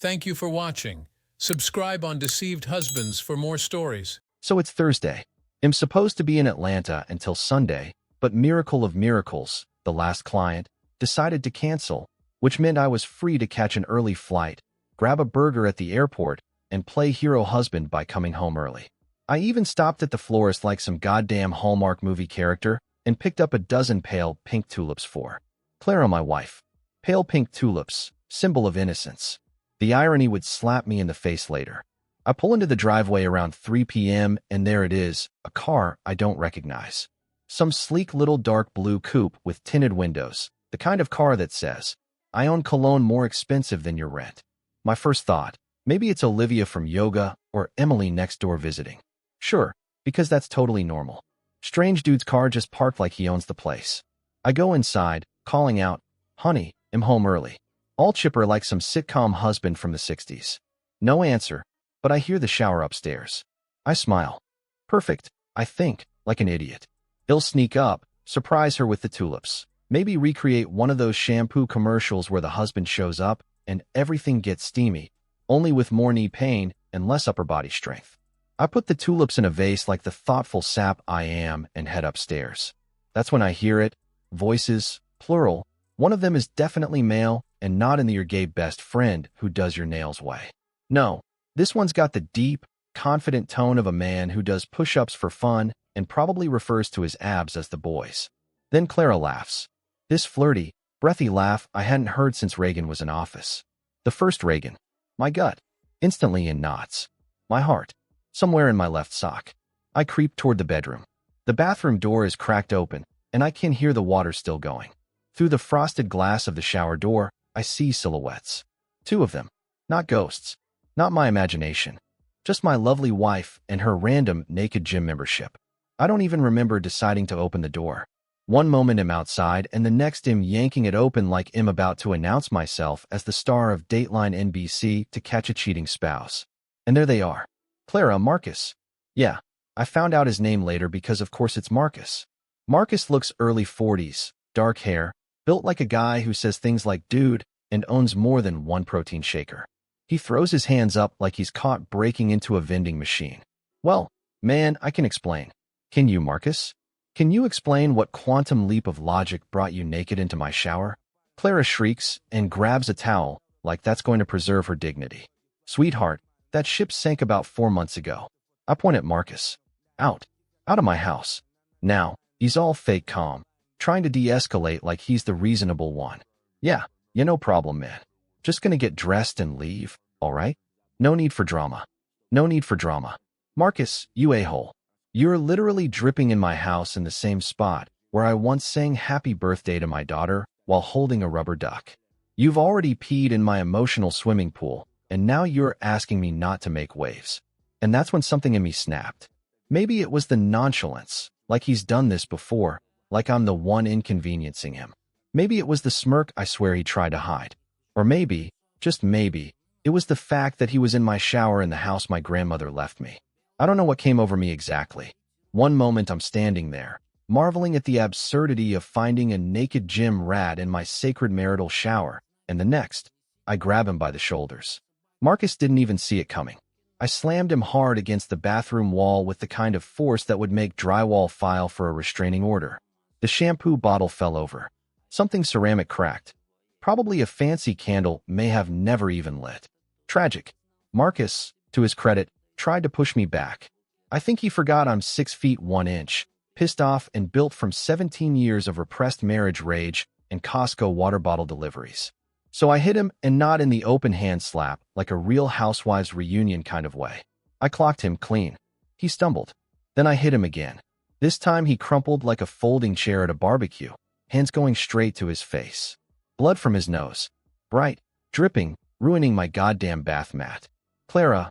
Thank you for watching. Subscribe on Deceived Husbands for more stories. So it's Thursday. I'm supposed to be in Atlanta until Sunday, but miracle of miracles, the last client decided to cancel, which meant I was free to catch an early flight, grab a burger at the airport, and play hero husband by coming home early. I even stopped at the florist like some goddamn Hallmark movie character and picked up a dozen pale pink tulips for Clara, my wife. Pale pink tulips, symbol of innocence. The irony would slap me in the face later. I pull into the driveway around 3 p.m. and there it is, a car I don't recognize. Some sleek little dark blue coupe with tinted windows, the kind of car that says, "I own cologne more expensive than your rent." My first thought, maybe it's Olivia from yoga or Emily next door visiting. Sure, because that's totally normal. Strange dude's car just parked like he owns the place. I go inside, calling out, "Honey, I'm home early." All chipper like some sitcom husband from the 60s. No answer, but I hear the shower upstairs. I smile. Perfect, I think, like an idiot. He'll sneak up, surprise her with the tulips. Maybe recreate one of those shampoo commercials where the husband shows up and everything gets steamy, only with more knee pain and less upper body strength. I put the tulips in a vase like the thoughtful sap I am and head upstairs. That's when I hear it. Voices, plural. One of them is definitely male and not in the your gay best friend who does your nails way. No, this one's got the deep, confident tone of a man who does push-ups for fun and probably refers to his abs as the boys. Then Clara laughs. This flirty, breathy laugh I hadn't heard since Reagan was in office. The first Reagan. My gut, instantly in knots. My heart, somewhere in my left sock. I creep toward the bedroom. The bathroom door is cracked open, and I can hear the water still going. Through the frosted glass of the shower door, I see silhouettes. Two of them. Not ghosts. Not my imagination. Just my lovely wife and her random naked gym membership. I don't even remember deciding to open the door. One moment I'm outside and the next I'm yanking it open like I'm about to announce myself as the star of Dateline NBC to catch a cheating spouse. And there they are. Clara, Marcus. Yeah, I found out his name later because of course it's Marcus. Marcus looks early 40s, dark hair, built like a guy who says things like dude and owns more than one protein shaker. He throws his hands up like he's caught breaking into a vending machine. Well, man, I can explain. Can you, Marcus? Can you explain what quantum leap of logic brought you naked into my shower? Clara shrieks and grabs a towel like that's going to preserve her dignity. Sweetheart, that ship sank about 4 months ago. I point at Marcus. Out. Out of my house. Now, he's all fake calm, trying to de-escalate like he's the reasonable one. Yeah, no problem, man. Just gonna get dressed and leave, all right? No need for drama. No need for drama. Marcus, you a-hole. You're literally dripping in my house in the same spot where I once sang happy birthday to my daughter while holding a rubber duck. You've already peed in my emotional swimming pool, and now you're asking me not to make waves. And that's when something in me snapped. Maybe it was the nonchalance, like he's done this before, like I'm the one inconveniencing him. Maybe it was the smirk I swear he tried to hide. Or maybe, just maybe, it was the fact that he was in my shower in the house my grandmother left me. I don't know what came over me exactly. One moment I'm standing there, marveling at the absurdity of finding a naked gym rat in my sacred marital shower, and the next, I grab him by the shoulders. Marcus didn't even see it coming. I slammed him hard against the bathroom wall with the kind of force that would make drywall file for a restraining order. The shampoo bottle fell over. Something ceramic cracked. Probably a fancy candle may have never even lit. Tragic. Marcus, to his credit, tried to push me back. I think he forgot I'm 6 feet 1 inch, pissed off and built from 17 years of repressed marriage rage and Costco water bottle deliveries. So I hit him, and not in the open hand slap, like a Real Housewives reunion kind of way. I clocked him clean. He stumbled. Then I hit him again. This time he crumpled like a folding chair at a barbecue, hands going straight to his face. Blood from his nose. Bright, dripping, ruining my goddamn bath mat. Clara.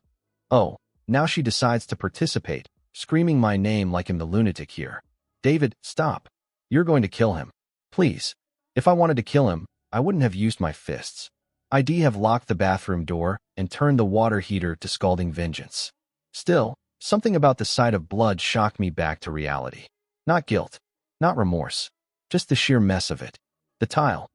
Oh, now she decides to participate, screaming my name like I'm the lunatic here. David, stop. You're going to kill him. Please. If I wanted to kill him, I wouldn't have used my fists. I'd have locked the bathroom door and turned the water heater to scalding vengeance. Still, something about the sight of blood shocked me back to reality. Not guilt. Not remorse. Just the sheer mess of it. The towel.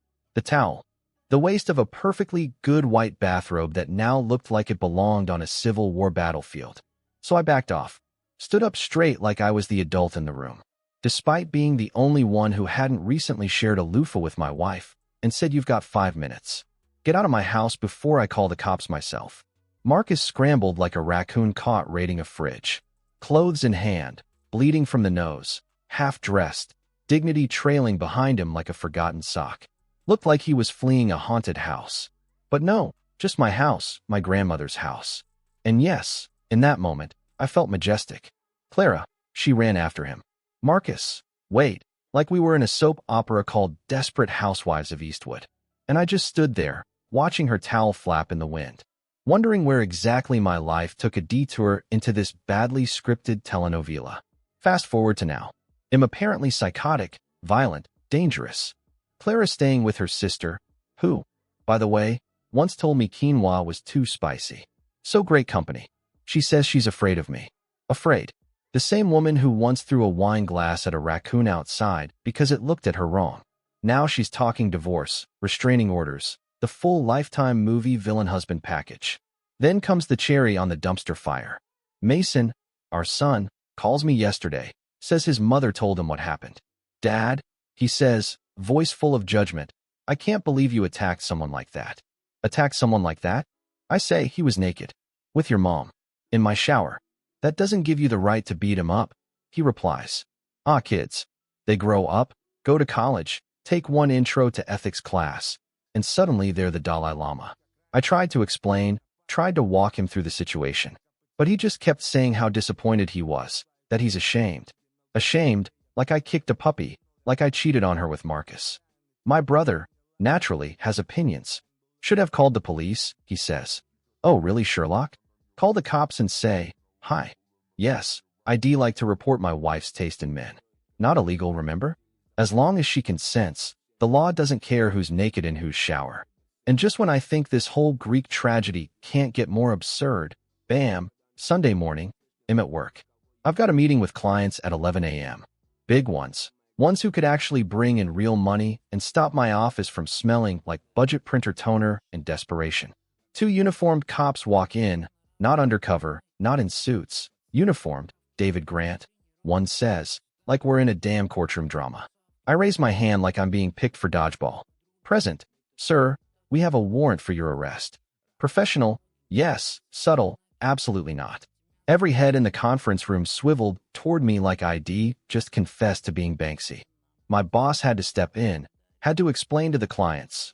the waist of a perfectly good white bathrobe that now looked like it belonged on a Civil War battlefield. So I backed off, stood up straight like I was the adult in the room, despite being the only one who hadn't recently shared a loofah with my wife, and said, "You've got 5 minutes. Get out of my house before I call the cops myself." Marcus scrambled like a raccoon caught raiding a fridge, clothes in hand, bleeding from the nose, half-dressed, dignity trailing behind him like a forgotten sock. Looked like he was fleeing a haunted house. But no, just my house, my grandmother's house. And yes, in that moment, I felt majestic. "Clara," she ran after him. "Marcus, wait," like we were in a soap opera called Desperate Housewives of Eastwood. And I just stood there, watching her towel flap in the wind, wondering where exactly my life took a detour into this badly scripted telenovela. Fast forward to now. I'm apparently psychotic, violent, dangerous. Clara staying with her sister, who, by the way, once told me quinoa was too spicy. So great company. She says she's afraid of me. Afraid. The same woman who once threw a wine glass at a raccoon outside because it looked at her wrong. Now she's talking divorce, restraining orders, the full Lifetime movie villain husband package. Then comes the cherry on the dumpster fire. Mason, our son, calls me yesterday, says his mother told him what happened. "Dad," he says, voice full of judgment, "I can't believe you attacked someone like that." "Attacked someone like that?" I say. "He was naked. With your mom. In my shower." "That doesn't give you the right to beat him up," he replies. Ah, kids. They grow up, go to college, take one intro to ethics class, and suddenly they're the Dalai Lama. I tried to explain, tried to walk him through the situation, but he just kept saying how disappointed he was, that he's ashamed. Ashamed, like I kicked a puppy, like I cheated on her with Marcus. My brother, naturally, has opinions. "Should have called the police," he says. "Oh, really, Sherlock? Call the cops and say, hi." "Yes, I'd like to report my wife's taste in men. Not illegal, remember? As long as she consents, the law doesn't care who's naked in whose shower." And just when I think this whole Greek tragedy can't get more absurd, bam, Sunday morning, I'm at work. I've got a meeting with clients at 11 a.m. Big ones. Ones who could actually bring in real money and stop my office from smelling like budget printer toner and desperation. 2 uniformed cops walk in, not undercover, not in suits. Uniformed, David Grant. One says, like we're in a damn courtroom drama. I raise my hand like I'm being picked for dodgeball. "Present, sir, we have a warrant for your arrest." Professional, yes. Subtle, absolutely not. Every head in the conference room swiveled toward me like I'd just confessed to being Banksy. My boss had to step in, had to explain to the clients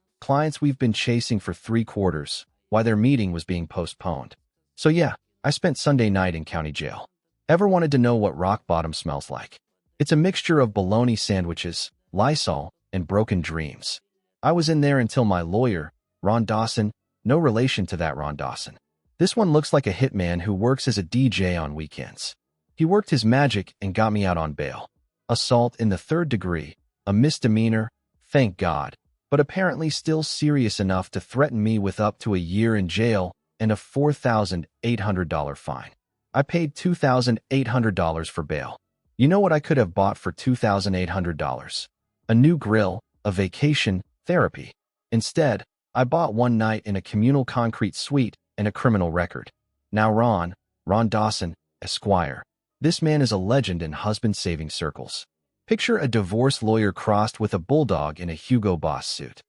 we've been chasing for 3 quarters, why their meeting was being postponed. So yeah, I spent Sunday night in county jail. Ever wanted to know what rock bottom smells like? It's a mixture of bologna sandwiches, Lysol, and broken dreams. I was in there until my lawyer, Ron Dawson, no relation to that Ron Dawson. This one looks like a hitman who works as a DJ on weekends. He worked his magic and got me out on bail. Assault in the 3rd degree, a misdemeanor, thank God, but apparently still serious enough to threaten me with up to a year in jail and a $4,800 fine. I paid $2,800 for bail. You know what I could have bought for $2,800? A new grill, a vacation, therapy. Instead, I bought one night in a communal concrete suite and a criminal record. Now Ron Dawson, Esquire. This man is a legend in husband-saving circles. Picture a divorce lawyer crossed with a bulldog in a Hugo Boss suit.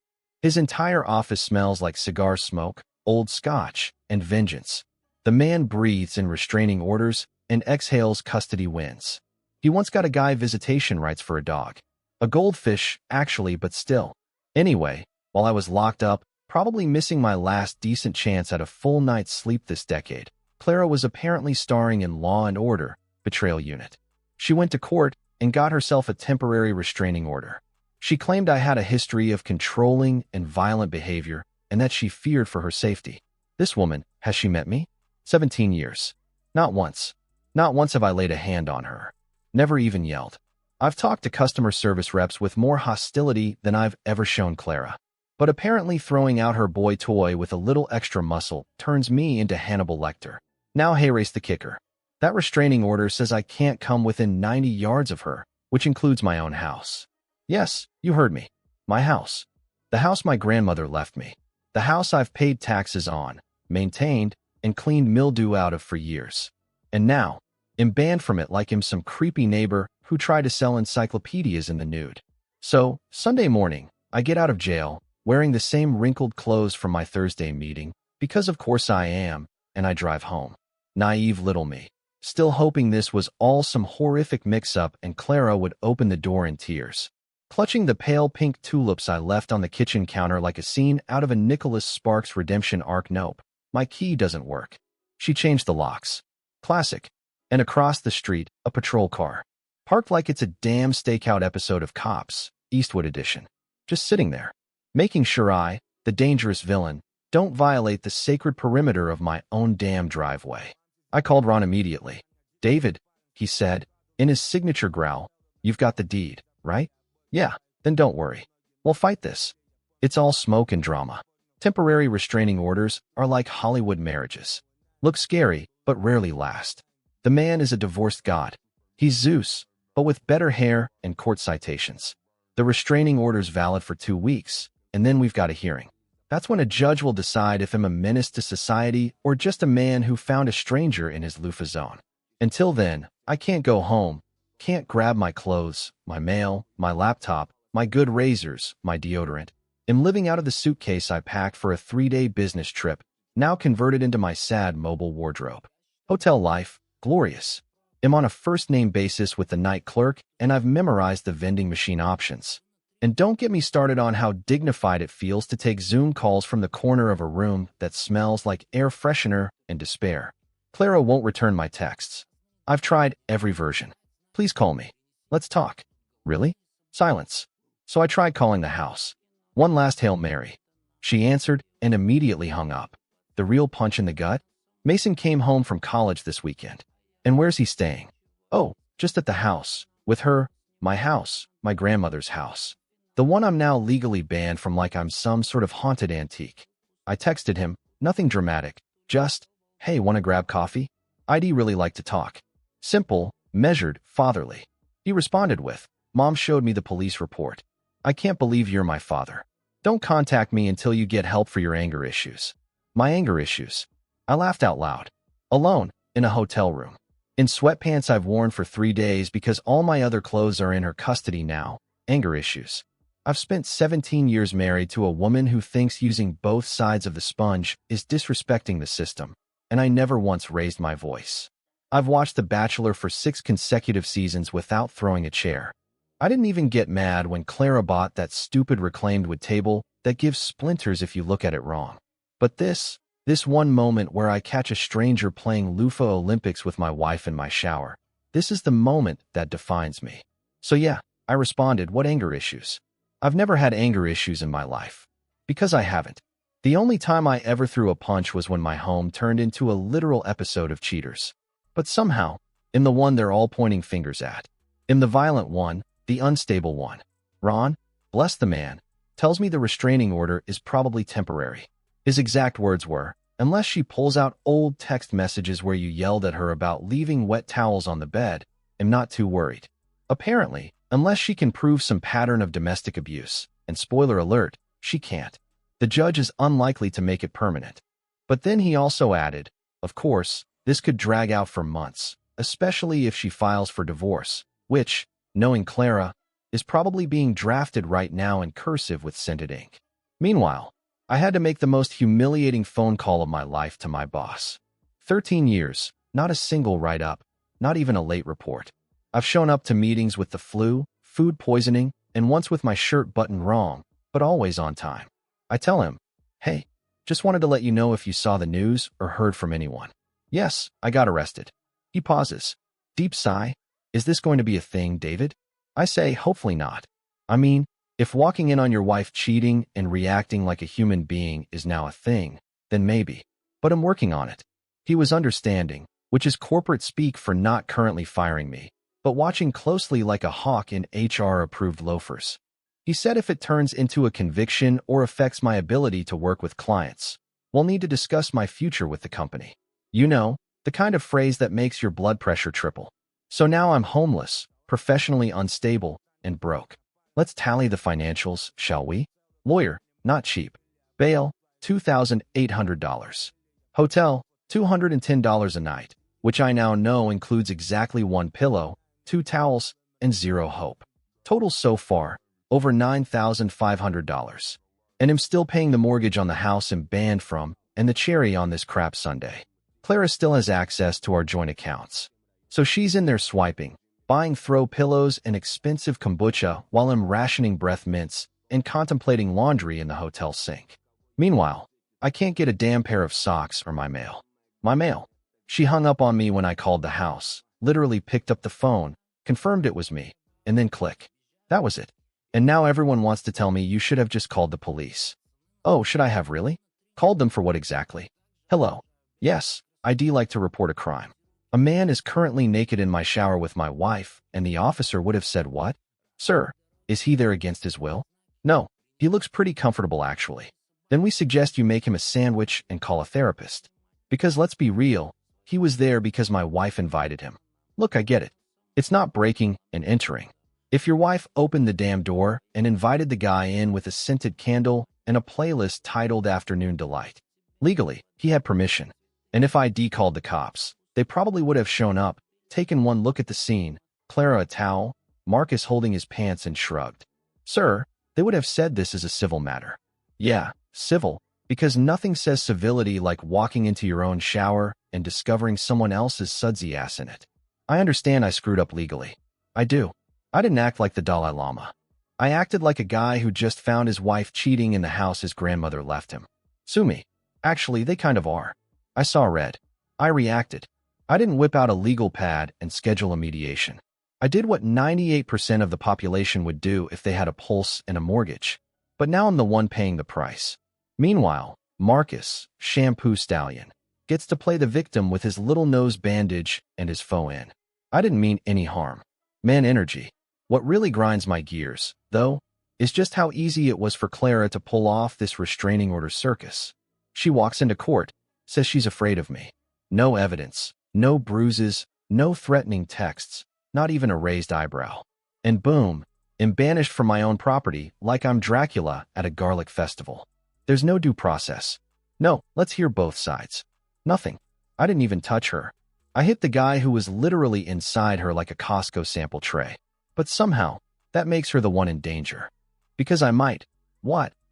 His entire office smells like cigar smoke, old scotch, and vengeance. The man breathes in restraining orders and exhales custody wins. He once got a guy visitation rights for a dog. A goldfish, actually, but still. Anyway, while I was locked up, probably missing my last decent chance at a full night's sleep this decade, Clara was apparently starring in Law and Order, Betrayal Unit. She went to court and got herself a temporary restraining order. She claimed I had a history of controlling and violent behavior and that she feared for her safety. This woman, has she met me? 17 years. Not once. Not once have I laid a hand on her. Never even yelled. I've talked to customer service reps with more hostility than I've ever shown Clara. But apparently throwing out her boy toy with a little extra muscle turns me into Hannibal Lecter. Now race the kicker. That restraining order says I can't come within 90 yards of her, which includes my own house. Yes, you heard me. My house. The house my grandmother left me. The house I've paid taxes on, maintained, and cleaned mildew out of for years. And now, I'm banned from it like I'm some creepy neighbor who tried to sell encyclopedias in the nude. So, Sunday morning, I get out of jail, wearing the same wrinkled clothes from my Thursday meeting, because of course I am, and I drive home. Naive little me. Still hoping this was all some horrific mix-up and Clara would open the door in tears. Clutching the pale pink tulips I left on the kitchen counter like a scene out of a Nicholas Sparks redemption arc. Nope, my key doesn't work. She changed the locks. Classic. And across the street, a patrol car. Parked like it's a damn stakeout episode of Cops, Eastwood edition. Just sitting there, making sure I, the dangerous villain, don't violate the sacred perimeter of my own damn driveway. I called Ron immediately. David, he said, in his signature growl, you've got the deed, right? Yeah, then don't worry. We'll fight this. It's all smoke and drama. Temporary restraining orders are like Hollywood marriages. Look scary, but rarely last. The man is a divorced god. He's Zeus, but with better hair and court citations. The restraining order's valid for 2 weeks, and then we've got a hearing. That's when a judge will decide if I'm a menace to society or just a man who found a stranger in his loofah zone. Until then, I can't go home, can't grab my clothes, my mail, my laptop, my good razors, my deodorant. I'm living out of the suitcase I packed for a 3-day business trip, now converted into my sad mobile wardrobe. Hotel life, glorious. I'm on a first-name basis with the night clerk, and I've memorized the vending machine options. And don't get me started on how dignified it feels to take Zoom calls from the corner of a room that smells like air freshener and despair. Clara won't return my texts. I've tried every version. Please call me. Let's talk. Really? Silence. So I tried calling the house. One last Hail Mary. She answered and immediately hung up. The real punch in the gut? Mason came home from college this weekend. And where's he staying? Oh, just at the house. With her, my house, my grandmother's house. The one I'm now legally banned from like I'm some sort of haunted antique. I texted him, nothing dramatic, just, hey, wanna grab coffee? I'd really like to talk. Simple, measured, fatherly. He responded with, Mom showed me the police report. I can't believe you're my father. Don't contact me until you get help for your anger issues. My anger issues. I laughed out loud. Alone, in a hotel room. In sweatpants I've worn for 3 days because all my other clothes are in her custody now. Anger issues. I've spent 17 years married to a woman who thinks using both sides of the sponge is disrespecting the system, and I never once raised my voice. I've watched The Bachelor for 6 consecutive seasons without throwing a chair. I didn't even get mad when Clara bought that stupid reclaimed wood table that gives splinters if you look at it wrong. But this one moment where I catch a stranger playing loofah Olympics with my wife in my shower, this is the moment that defines me. So yeah, I responded, what anger issues? I've never had anger issues in my life. Because I haven't. The only time I ever threw a punch was when my home turned into a literal episode of Cheaters. But somehow, I'm the one they're all pointing fingers at. I'm the violent one, the unstable one. Ron, bless the man, tells me the restraining order is probably temporary. His exact words were, unless she pulls out old text messages where you yelled at her about leaving wet towels on the bed, I'm not too worried. Apparently, unless she can prove some pattern of domestic abuse, and spoiler alert, she can't. The judge is unlikely to make it permanent. But then he also added, of course, this could drag out for months, especially if she files for divorce, which, knowing Clara, is probably being drafted right now in cursive with scented ink. Meanwhile, I had to make the most humiliating phone call of my life to my boss. 13 years, not a single write-up, not even a late report. I've shown up to meetings with the flu, food poisoning, and once with my shirt buttoned wrong, but always on time. I tell him, hey, just wanted to let you know if you saw the news or heard from anyone. Yes, I got arrested. He pauses. Deep sigh. Is this going to be a thing, David? I say, hopefully not. I mean, if walking in on your wife cheating and reacting like a human being is now a thing, then maybe. But I'm working on it. He was understanding, which is corporate speak for not currently firing me, but watching closely like a hawk in HR-approved loafers. He said if it turns into a conviction or affects my ability to work with clients, we'll need to discuss my future with the company. You know, the kind of phrase that makes your blood pressure triple. So now I'm homeless, professionally unstable, and broke. Let's tally the financials, shall we? Lawyer, not cheap. Bail, $2,800. Hotel, $210 a night, which I now know includes exactly 1 pillow, 2 towels, and 0 hope. Total so far, over $9,500. And I'm still paying the mortgage on the house I'm banned from, and the cherry on this crap sundae. Clara still has access to our joint accounts. So she's in there swiping, buying throw pillows and expensive kombucha while I'm rationing breath mints and contemplating laundry in the hotel sink. Meanwhile, I can't get a damn pair of socks or my mail. My mail. She hung up on me when I called the house, literally picked up the phone, confirmed it was me, and then click. That was it. And now everyone wants to tell me you should have just called the police. Oh, should I have really? Called them for what exactly? Hello. Yes, I'd like to report a crime. A man is currently naked in my shower with my wife, and the officer would have said what? Sir, is he there against his will? No, he looks pretty comfortable actually. Then we suggest you make him a sandwich and call a therapist. Because let's be real, he was there because my wife invited him. Look, I get it. It's not breaking and entering. If your wife opened the damn door and invited the guy in with a scented candle and a playlist titled Afternoon Delight. Legally, he had permission. And if I called the cops, they probably would have shown up, taken one look at the scene, Clara a towel, Marcus holding his pants and shrugged. Sir, they would have said this is a civil matter. Yeah, civil, because nothing says civility like walking into your own shower and discovering someone else's sudsy ass in it. I understand I screwed up legally. I do. I didn't act like the Dalai Lama. I acted like a guy who just found his wife cheating in the house his grandmother left him. Sue me. Actually, they kind of are. I saw red. I reacted. I didn't whip out a legal pad and schedule a mediation. I did what 98% of the population would do if they had a pulse and a mortgage. But now I'm the one paying the price. Meanwhile, Marcus, shampoo stallion, gets to play the victim with his little nose bandage and his faux in. I didn't mean any harm. Man energy. What really grinds my gears, though, is just how easy it was for Clara to pull off this restraining order circus. She walks into court, says she's afraid of me. No evidence, no bruises, no threatening texts, not even a raised eyebrow. And boom, I'm banished from my own property like I'm Dracula at a garlic festival. There's no due process. No, let's hear both sides. Nothing. I didn't even touch her. I hit the guy who was literally inside her like a Costco sample tray. But somehow, that makes her the one in danger. Because I might,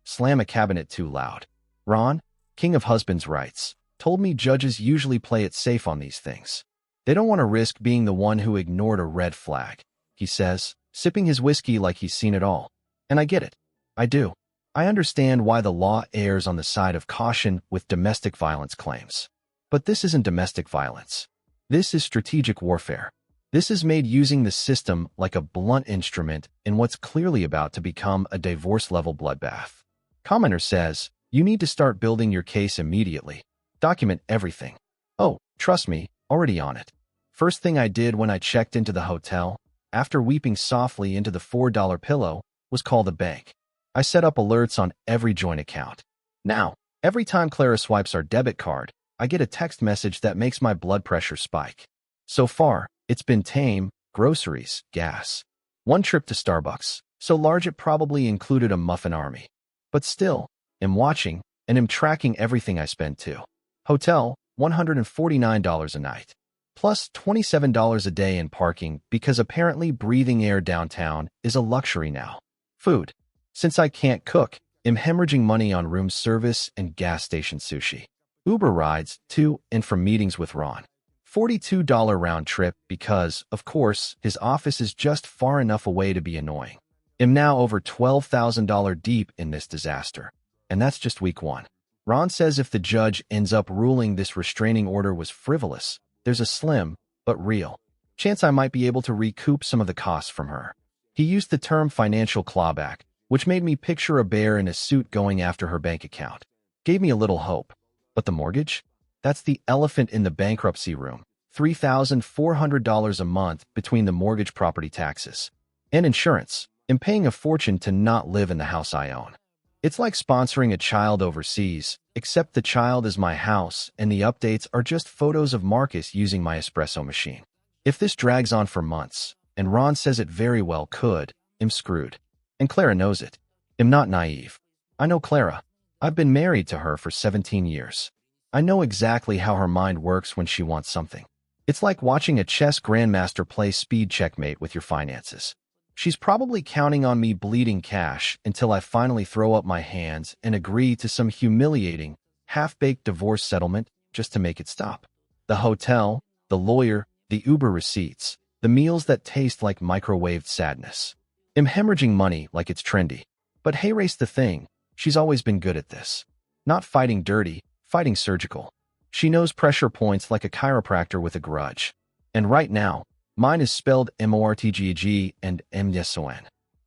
slam a cabinet too loud. Ron, king of husbands' rights, told me judges usually play it safe on these things. They don't want to risk being the one who ignored a red flag, he says, sipping his whiskey like he's seen it all. And I get it. I do. I understand why the law errs on the side of caution with domestic violence claims. But this isn't domestic violence. This is strategic warfare. This is made using the system like a blunt instrument in what's clearly about to become a divorce-level bloodbath. Commenter says, you need to start building your case immediately. Document everything. Oh, trust me, already on it. First thing I did when I checked into the hotel, after weeping softly into the $4 pillow, was call the bank. I set up alerts on every joint account. Now, every time Clara swipes our debit card, I get a text message that makes my blood pressure spike. So far, it's been tame, groceries, gas. One trip to Starbucks, so large it probably included a muffin army. But still, I'm watching, and am tracking everything I spend too. Hotel, $149 a night. Plus $27 a day in parking because apparently breathing air downtown is a luxury now. Food. Since I can't cook, I'm hemorrhaging money on room service and gas station sushi. Uber rides, to and from meetings with Ron. $42 round trip because, of course, his office is just far enough away to be annoying. I'm now over $12,000 deep in this disaster. And that's just week one. Ron says if the judge ends up ruling this restraining order was frivolous, there's a slim, but real, chance I might be able to recoup some of the costs from her. He used the term financial clawback, which made me picture a bear in a suit going after her bank account. Gave me a little hope. But the mortgage? That's the elephant in the bankruptcy room. $3,400 a month between the mortgage property taxes and insurance. I'm paying a fortune to not live in the house I own. It's like sponsoring a child overseas, except the child is my house and the updates are just photos of Marcus using my espresso machine. If this drags on for months, and Ron says it very well could, I'm screwed. And Clara knows it. I'm not naive. I know Clara. I've been married to her for 17 years. I know exactly how her mind works when she wants something. It's like watching a chess grandmaster play speed checkmate with your finances. She's probably counting on me bleeding cash until I finally throw up my hands and agree to some humiliating, half-baked divorce settlement just to make it stop. The hotel, the lawyer, the Uber receipts, the meals that taste like microwaved sadness. I'm hemorrhaging money like it's trendy. But hey, race the thing, she's always been good at this. Not fighting dirty, fighting surgical. She knows pressure points like a chiropractor with a grudge. And right now, mine is spelled M-O-R-T-G-G and M-Y-S-O-N.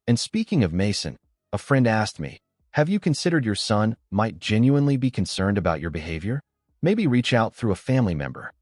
And speaking of Mason, a friend asked me, have you considered your son might genuinely be concerned about your behavior? Maybe reach out through a family member.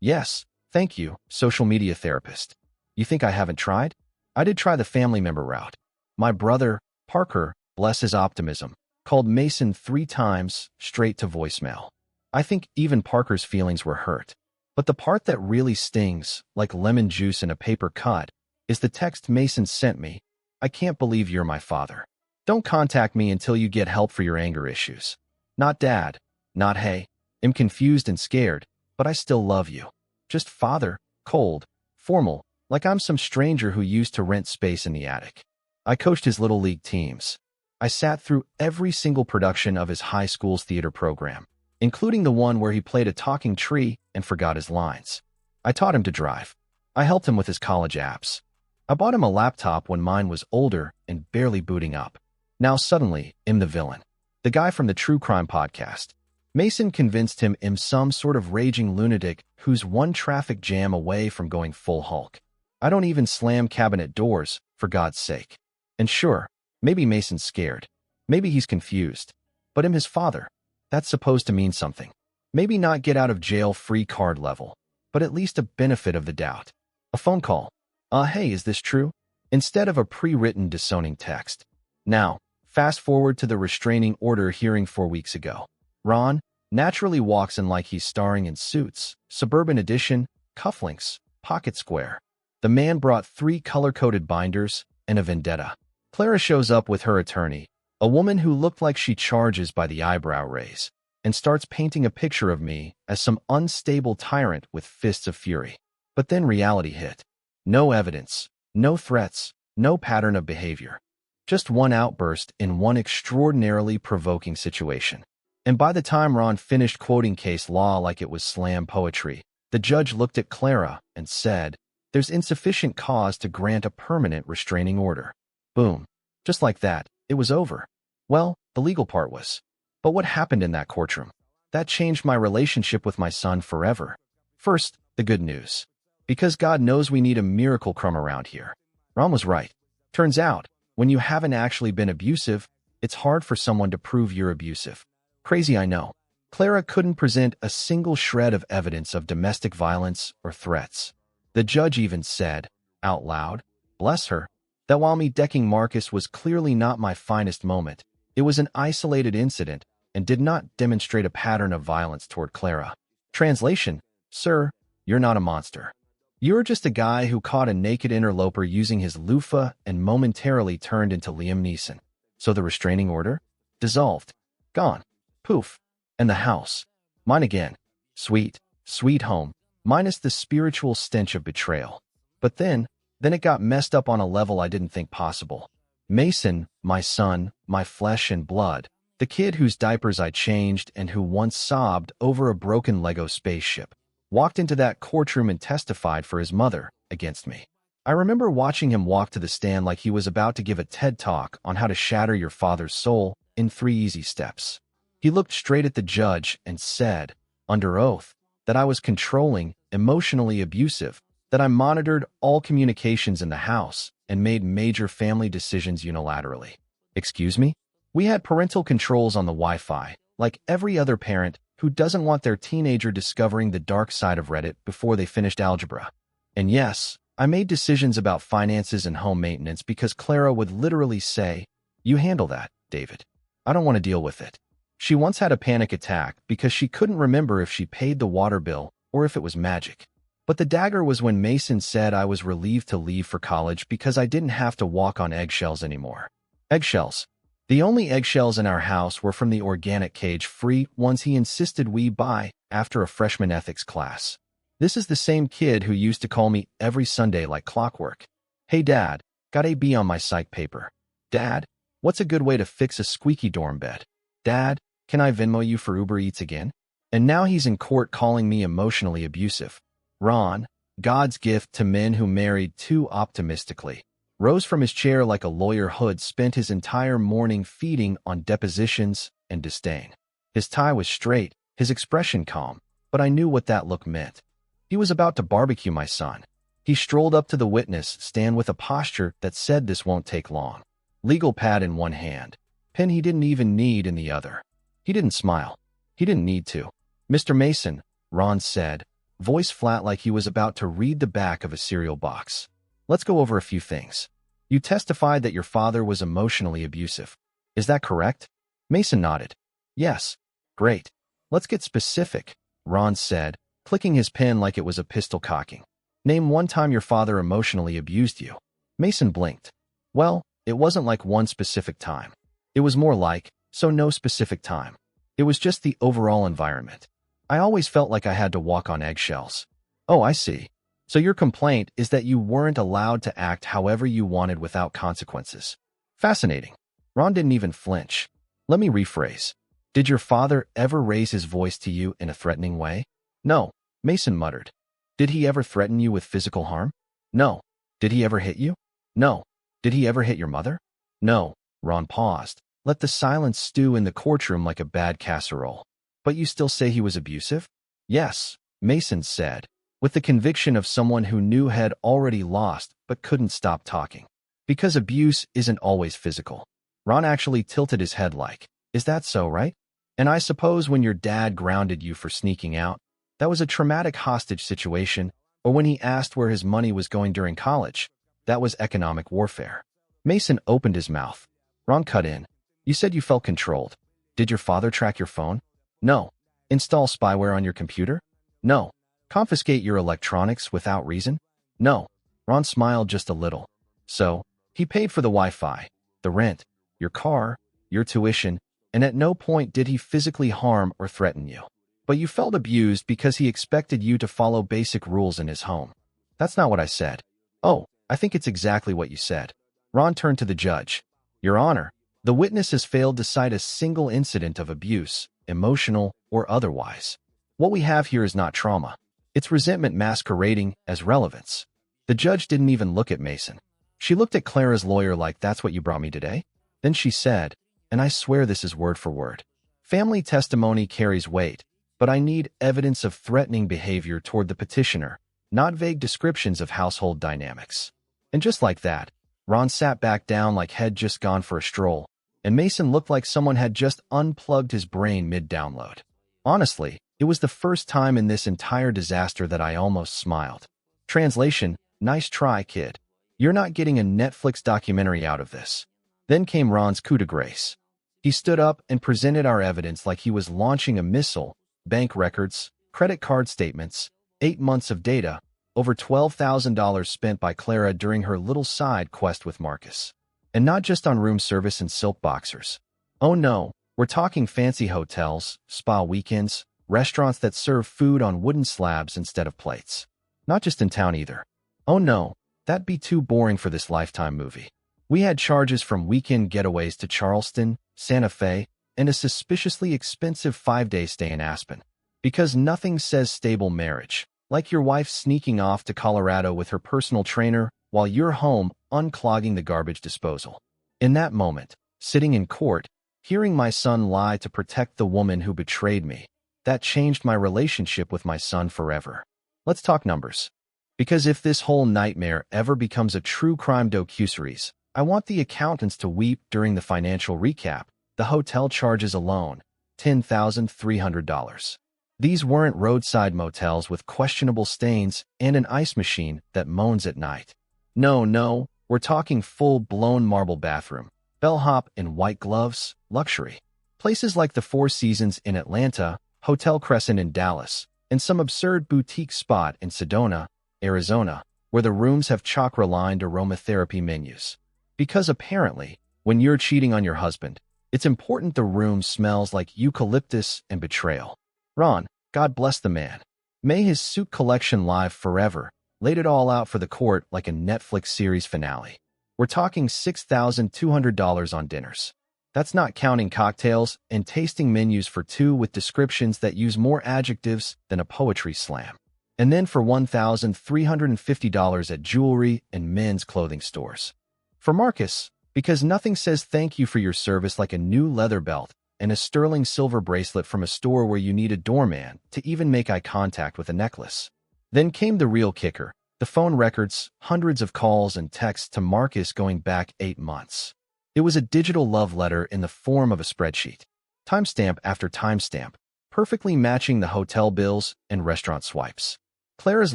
Yes, thank you, social media therapist. You think I haven't tried? I did try the family member route. My brother, Parker, bless his optimism, called Mason 3 times straight to voicemail. I think even Parker's feelings were hurt. But the part that really stings, like lemon juice in a paper cut, is the text Mason sent me. I can't believe you're my father. Don't contact me until you get help for your anger issues. Not dad. Not hey. I'm confused and scared, but I still love you. Just father, cold, formal, like I'm some stranger who used to rent space in the attic. I coached his little league teams. I sat through every single production of his high school's theater program, including the one where he played a talking tree and forgot his lines. I taught him to drive. I helped him with his college apps. I bought him a laptop when mine was older and barely booting up. Now suddenly, I'm the villain. The guy from the true crime podcast. Mason convinced him I'm some sort of raging lunatic who's one traffic jam away from going full Hulk. I don't even slam cabinet doors, for God's sake. And sure, maybe Mason's scared. Maybe he's confused. But I'm his father. That's supposed to mean something. Maybe not get out of jail free card level, but at least a benefit of the doubt. A phone call. Hey, is this true? Instead of a pre-written disowning text. Now, fast forward to the restraining order hearing 4 weeks ago. Ron naturally walks in like he's starring in Suits, Suburban Edition, cufflinks, pocket square. The man brought 3 color-coded binders and a vendetta. Clara shows up with her attorney, a woman who looked like she charges by the eyebrow raise, and starts painting a picture of me as some unstable tyrant with fists of fury. But then reality hit. No evidence, no threats, no pattern of behavior. Just one outburst in one extraordinarily provoking situation. And by the time Ron finished quoting case law like it was slam poetry, the judge looked at Clara and said, "There's insufficient cause to grant a permanent restraining order." Boom. Just like that, it was over. Well, the legal part was. But what happened in that courtroom? That changed my relationship with my son forever. First, the good news. Because God knows we need a miracle crumb around here. Ron was right. Turns out, when you haven't actually been abusive, it's hard for someone to prove you're abusive. Crazy, I know. Clara couldn't present a single shred of evidence of domestic violence or threats. The judge even said, out loud, bless her, that while me decking Marcus was clearly not my finest moment, it was an isolated incident and did not demonstrate a pattern of violence toward Clara. Translation, sir, you're not a monster. You're just a guy who caught a naked interloper using his loofah and momentarily turned into Liam Neeson. So the restraining order? Dissolved. Gone. Poof. And the house. Mine again. Sweet, sweet home, minus the spiritual stench of betrayal. But then it got messed up on a level I didn't think possible. Mason, my son, my flesh and blood, the kid whose diapers I changed and who once sobbed over a broken Lego spaceship, walked into that courtroom and testified for his mother against me. I remember watching him walk to the stand like he was about to give a TED Talk on how to shatter your father's soul in 3 easy steps. He looked straight at the judge and said, under oath, that I was controlling, emotionally abusive, that I monitored all communications in the house and made major family decisions unilaterally. Excuse me? We had parental controls on the Wi-Fi, like every other parent who doesn't want their teenager discovering the dark side of Reddit before they finished algebra. And yes, I made decisions about finances and home maintenance because Clara would literally say, "You handle that, David. I don't want to deal with it." She once had a panic attack because she couldn't remember if she paid the water bill or if it was magic. But the dagger was when Mason said I was relieved to leave for college because I didn't have to walk on eggshells anymore. Eggshells. The only eggshells in our house were from the organic cage-free ones he insisted we buy after a freshman ethics class. This is the same kid who used to call me every Sunday like clockwork. Hey Dad, got a B on my psych paper. Dad, what's a good way to fix a squeaky dorm bed? Dad, can I Venmo you for Uber Eats again? And now he's in court calling me emotionally abusive. Ron, God's gift to men who married too optimistically, rose from his chair like a lawyer who'd spent his entire morning feeding on depositions and disdain. His tie was straight, his expression calm, but I knew what that look meant. He was about to barbecue my son. He strolled up to the witness stand with a posture that said this won't take long. Legal pad in one hand, pen he didn't even need in the other. He didn't smile. He didn't need to. Mr. Mason, Ron said, voice flat like he was about to read the back of a cereal box. Let's go over a few things. You testified that your father was emotionally abusive. Is that correct? Mason nodded. Yes. Great. Let's get specific, Ron said, clicking his pen like it was a pistol cocking. Name one time your father emotionally abused you. Mason blinked. Well, it wasn't like one specific time. It was more like, so no specific time. It was just the overall environment. I always felt like I had to walk on eggshells. Oh, I see. So your complaint is that you weren't allowed to act however you wanted without consequences. Fascinating. Ron didn't even flinch. Let me rephrase. Did your father ever raise his voice to you in a threatening way? No, Mason muttered. Did he ever threaten you with physical harm? No. Did he ever hit you? No. Did he ever hit your mother? No. Ron paused. Let the silence stew in the courtroom like a bad casserole. But you still say he was abusive? Yes, Mason said, with the conviction of someone who knew had already lost but couldn't stop talking. Because abuse isn't always physical. Ron actually tilted his head like, is that so, right? And I suppose when your dad grounded you for sneaking out, that was a traumatic hostage situation, or when he asked where his money was going during college, that was economic warfare. Mason opened his mouth. Ron cut in. You said you felt controlled. Did your father track your phone? No. Install spyware on your computer? No. Confiscate your electronics without reason? No. Ron smiled just a little. So, he paid for the Wi-Fi, the rent, your car, your tuition, and at no point did he physically harm or threaten you. But you felt abused because he expected you to follow basic rules in his home. That's not what I said. Oh, I think it's exactly what you said. Ron turned to the judge. Your Honor, the witness has failed to cite a single incident of abuse, emotional or otherwise. What we have here is not trauma. It's resentment masquerading as relevance. The judge didn't even look at Mason. She looked at Clara's lawyer like, that's what you brought me today? Then she said, and I swear this is word for word. Family testimony carries weight, but I need evidence of threatening behavior toward the petitioner, not vague descriptions of household dynamics. And just like that, Ron sat back down like he'd just gone for a stroll, and Mason looked like someone had just unplugged his brain mid-download. Honestly, it was the first time in this entire disaster that I almost smiled. Translation, nice try, kid. You're not getting a Netflix documentary out of this. Then came Ron's coup de grace. He stood up and presented our evidence like he was launching a missile, bank records, credit card statements, 8 months of data, over $12,000 spent by Clara during her little side quest with Marcus. And not just on room service and silk boxers. Oh no, we're talking fancy hotels, spa weekends, restaurants that serve food on wooden slabs instead of plates. Not just in town either. Oh no, that'd be too boring for this Lifetime movie. We had charges from weekend getaways to Charleston, Santa Fe, and a suspiciously expensive 5-day stay in Aspen. Because nothing says stable marriage, like your wife sneaking off to Colorado with her personal trainer while you're home unclogging the garbage disposal. In that moment, sitting in court, hearing my son lie to protect the woman who betrayed me, that changed my relationship with my son forever. Let's talk numbers. Because if this whole nightmare ever becomes a true crime docuseries, I want the accountants to weep during the financial recap. The hotel charges alone, $10,300. These weren't roadside motels with questionable stains and an ice machine that moans at night. No, we're talking full-blown marble bathroom, bellhop and white gloves, luxury. Places like the Four Seasons in Atlanta, Hotel Crescent in Dallas, and some absurd boutique spot in Sedona, Arizona, where the rooms have chakra-lined aromatherapy menus. Because apparently, When you're cheating on your husband, it's important the room smells like eucalyptus and betrayal. Ron, God bless the man. May his suit collection live forever, laid it all out for the court like a Netflix series finale. We're talking $6,200 on dinners. That's not counting cocktails and tasting menus for two with descriptions that use more adjectives than a poetry slam. And then for $1,350 at jewelry and men's clothing stores. For Marcus, because nothing says thank you for your service like a new leather belt and a sterling silver bracelet from a store where you need a doorman to even make eye contact with a necklace. Then came the real kicker, the phone records, hundreds of calls and texts to Marcus going back 8 months. It was a digital love letter in the form of a spreadsheet, timestamp after timestamp, perfectly matching the hotel bills and restaurant swipes. Clara's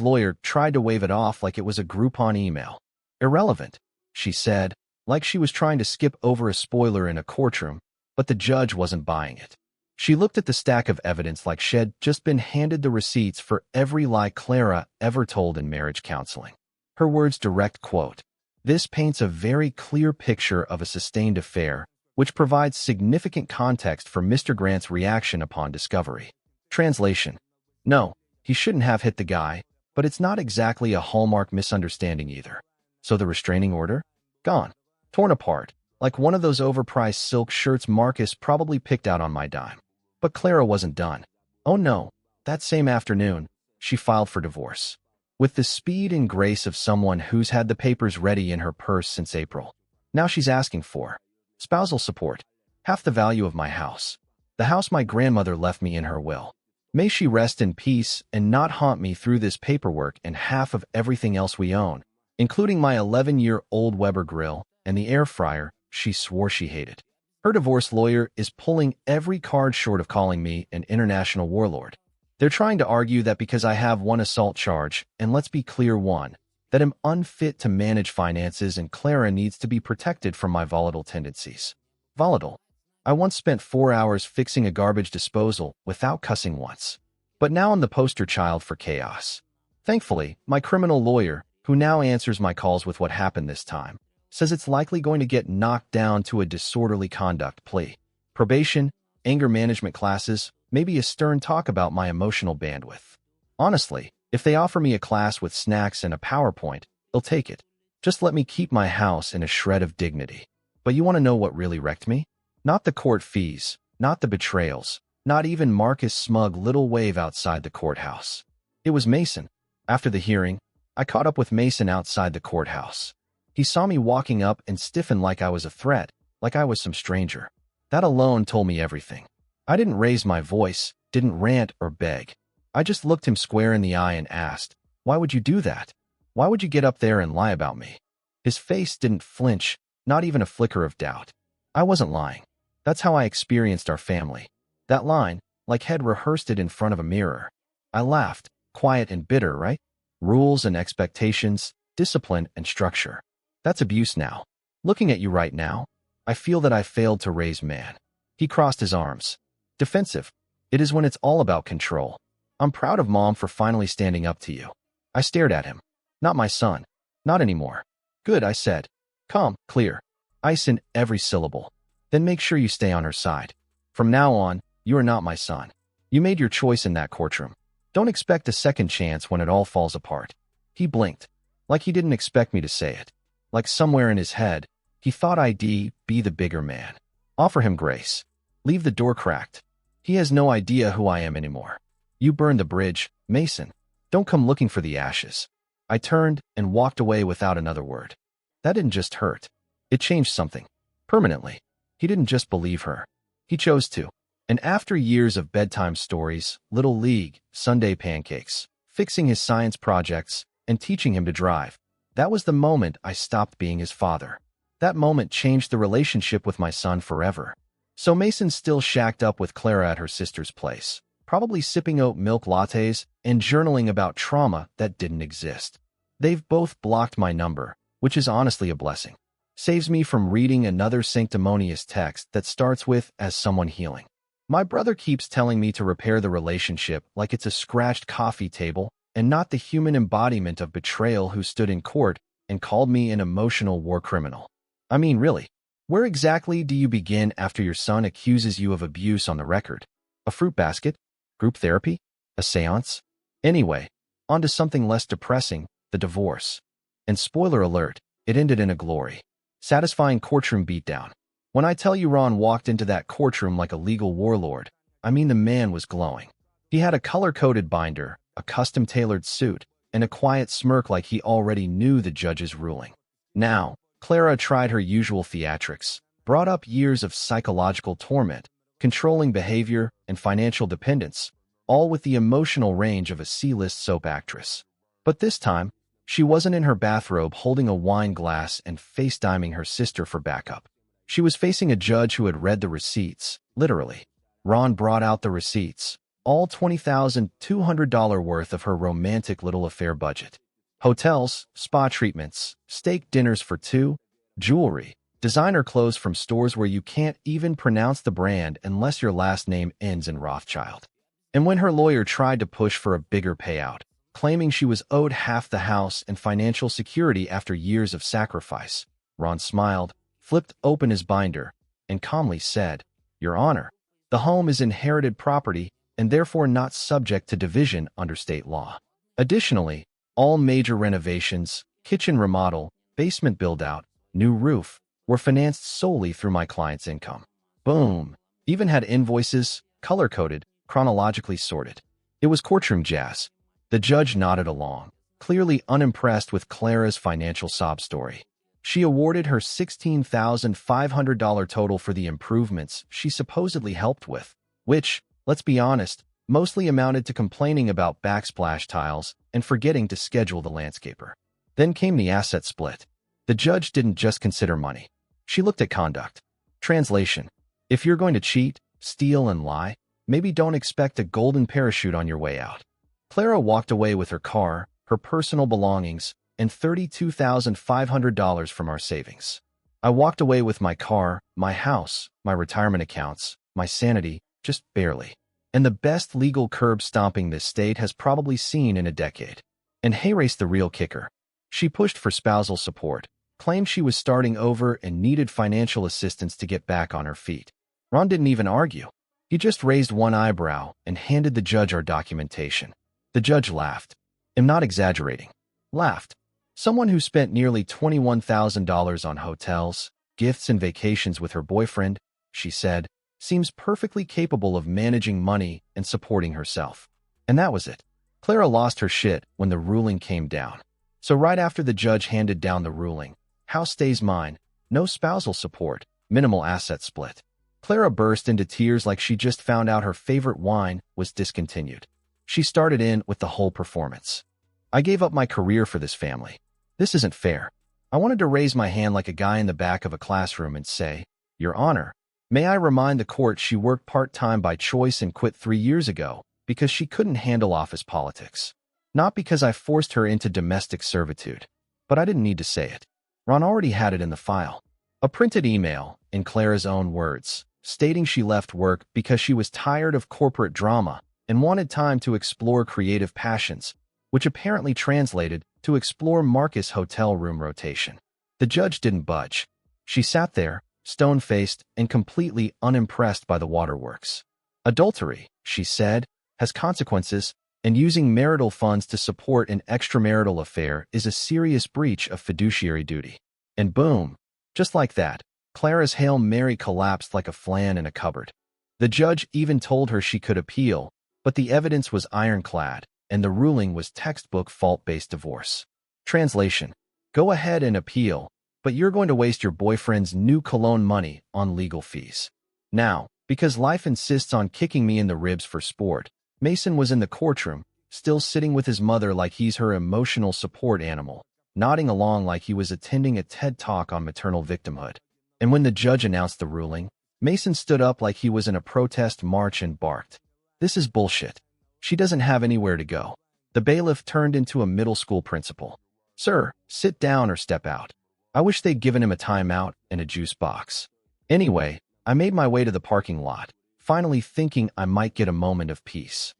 lawyer tried to wave it off like it was a Groupon email. Irrelevant, she said, like she was trying to skip over a spoiler in a courtroom, but the judge wasn't buying it. She looked at the stack of evidence like she'd just been handed the receipts for every lie Clara ever told in marriage counseling. Her words direct quote, "This paints a very clear picture of a sustained affair, which provides significant context for Mr. Grant's reaction upon discovery." Translation: No, he shouldn't have hit the guy, but it's not exactly a Hallmark misunderstanding either. So the restraining order? Gone. Torn apart, like one of those overpriced silk shirts Marcus probably picked out on my dime. But Clara wasn't done. Oh no, that same afternoon, she filed for divorce. With the speed and grace of someone who's had the papers ready in her purse since April. Now she's asking for spousal support, half the value of my house, the house my grandmother left me in her will. May she rest in peace and not haunt me through this paperwork and half of everything else we own, including my 11-year-old Weber grill and the air fryer she swore she hated. Her divorce lawyer is pulling every card short of calling me an international warlord. They're trying to argue that because I have one assault charge, and let's be clear one, that I'm unfit to manage finances and Clara needs to be protected from my volatile tendencies. Volatile. I once spent 4 hours fixing a garbage disposal without cussing once. But now I'm the poster child for chaos. Thankfully, my criminal lawyer, who now answers my calls with what happened this time, says it's likely going to get knocked down to a disorderly conduct plea. Probation, anger management classes, maybe a stern talk about my emotional bandwidth. Honestly, if they offer me a class with snacks and a PowerPoint, I'll take it. Just let me keep my house in a shred of dignity. But you want to know what really wrecked me? Not the court fees, not the betrayals, not even Marcus' smug little wave outside the courthouse. It was Mason. After the hearing, I caught up with Mason outside the courthouse. He saw me walking up and stiffened like I was a threat, like I was some stranger. That alone told me everything. I didn't raise my voice, didn't rant or beg. I just looked him square in the eye and asked, "Why would you do that? Why would you get up there and lie about me?" His face didn't flinch, not even a flicker of doubt. I wasn't lying. That's how I experienced our family. That line, like had rehearsed it in front of a mirror. I laughed, quiet and bitter, right? Rules and expectations, discipline and structure. That's abuse now. Looking at you right now, I feel that I failed to raise man. He crossed his arms. Defensive. It is when it's all about control. I'm proud of Mom for finally standing up to you. I stared at him. Not my son. Not anymore. Good, I said. Calm, clear. Ice in every syllable. Then make sure you stay on her side. From now on, you are not my son. You made your choice in that courtroom. Don't expect a second chance when it all falls apart. He blinked. Like he didn't expect me to say it. Like somewhere in his head, he thought I'd be the bigger man. Offer him grace. Leave the door cracked. He has no idea who I am anymore. You burned the bridge, Mason. Don't come looking for the ashes. I turned and walked away without another word. That didn't just hurt. It changed something. Permanently. He didn't just believe her. He chose to. And after years of bedtime stories, Little League, Sunday pancakes, fixing his science projects, and teaching him to drive, that was the moment I stopped being his father. That moment changed the relationship with my son forever. So Mason's still shacked up with Clara at her sister's place, probably sipping oat milk lattes and journaling about trauma that didn't exist. They've both blocked my number, which is honestly a blessing. Saves me from reading another sanctimonious text that starts with, "as someone healing." My brother keeps telling me to repair the relationship like it's a scratched coffee table and not the human embodiment of betrayal who stood in court and called me an emotional war criminal. I mean, really. Where exactly do you begin after your son accuses you of abuse on the record? A fruit basket? Group therapy? A seance? Anyway, on to something less depressing, the divorce. And spoiler alert, it ended in a glory. Satisfying courtroom beatdown. When I tell you Ron walked into that courtroom like a legal warlord, I mean the man was glowing. He had a color-coded binder, a custom-tailored suit, and a quiet smirk like he already knew the judge's ruling. Now, Clara tried her usual theatrics, brought up years of psychological torment, controlling behavior, and financial dependence, all with the emotional range of a C-list soap actress. But this time, she wasn't in her bathrobe holding a wine glass and FaceTiming her sister for backup. She was facing a judge who had read the receipts, literally. Ron brought out the receipts, all $20,200 worth of her romantic little affair budget. Hotels, spa treatments, steak dinners for two, jewelry, designer clothes from stores where you can't even pronounce the brand unless your last name ends in Rothschild. And when her lawyer tried to push for a bigger payout, claiming she was owed half the house and financial security after years of sacrifice, Ron smiled, flipped open his binder, and calmly said, "Your Honor, the home is inherited property and therefore not subject to division under state law. Additionally, all major renovations, kitchen remodel, basement build-out, new roof, were financed solely through my client's income." Boom. Even had invoices, color-coded, chronologically sorted. It was courtroom jazz. The judge nodded along, clearly unimpressed with Clara's financial sob story. She awarded her $16,500 total for the improvements she supposedly helped with, which, let's be honest, mostly amounted to complaining about backsplash tiles and forgetting to schedule the landscaper. Then came the asset split. The judge didn't just consider money. She looked at conduct. Translation: if you're going to cheat, steal, and lie, maybe don't expect a golden parachute on your way out. Clara walked away with her car, her personal belongings, and $32,500 from our savings. I walked away with my car, my house, my retirement accounts, my sanity, just barely. And the best legal curb stomping this state has probably seen in a decade. And here's the real kicker. She pushed for spousal support, claimed she was starting over and needed financial assistance to get back on her feet. Ron didn't even argue. He just raised one eyebrow and handed the judge our documentation. The judge laughed. I'm not exaggerating. Laughed. Someone who spent nearly $21,000 on hotels, gifts, and vacations with her boyfriend, she said, seems perfectly capable of managing money and supporting herself. And that was it. Clara lost her shit when the ruling came down. So right after the judge handed down the ruling, house stays mine, no spousal support, minimal asset split, Clara burst into tears like she just found out her favorite wine was discontinued. She started in with the whole performance. I gave up my career for this family. This isn't fair. I wanted to raise my hand like a guy in the back of a classroom and say, "Your Honor, may I remind the court she worked part-time by choice and quit 3 years ago because she couldn't handle office politics. Not because I forced her into domestic servitude. But I didn't need to say it. Ron already had it in the file. A printed email, in Clara's own words, stating she left work because she was tired of corporate drama and wanted time to explore creative passions, which apparently translated to explore Marcus' hotel room rotation. The judge didn't budge. She sat there, stone-faced and completely unimpressed by the waterworks. Adultery, she said, has consequences, and using marital funds to support an extramarital affair is a serious breach of fiduciary duty. And boom, just like that, Clara's Hail Mary collapsed like a flan in a cupboard. The judge even told her she could appeal, but the evidence was ironclad, and the ruling was textbook fault-based divorce. Translation: go ahead and appeal, but you're going to waste your boyfriend's new cologne money on legal fees. Now, because life insists on kicking me in the ribs for sport, Mason was in the courtroom, still sitting with his mother like he's her emotional support animal, nodding along like he was attending a TED Talk on maternal victimhood. And when the judge announced the ruling, Mason stood up like he was in a protest march and barked, "This is bullshit. She doesn't have anywhere to go." The bailiff turned into a middle school principal. "Sir, sit down or step out." I wish they'd given him a timeout and a juice box. Anyway, I made my way to the parking lot, finally thinking I might get a moment of peace.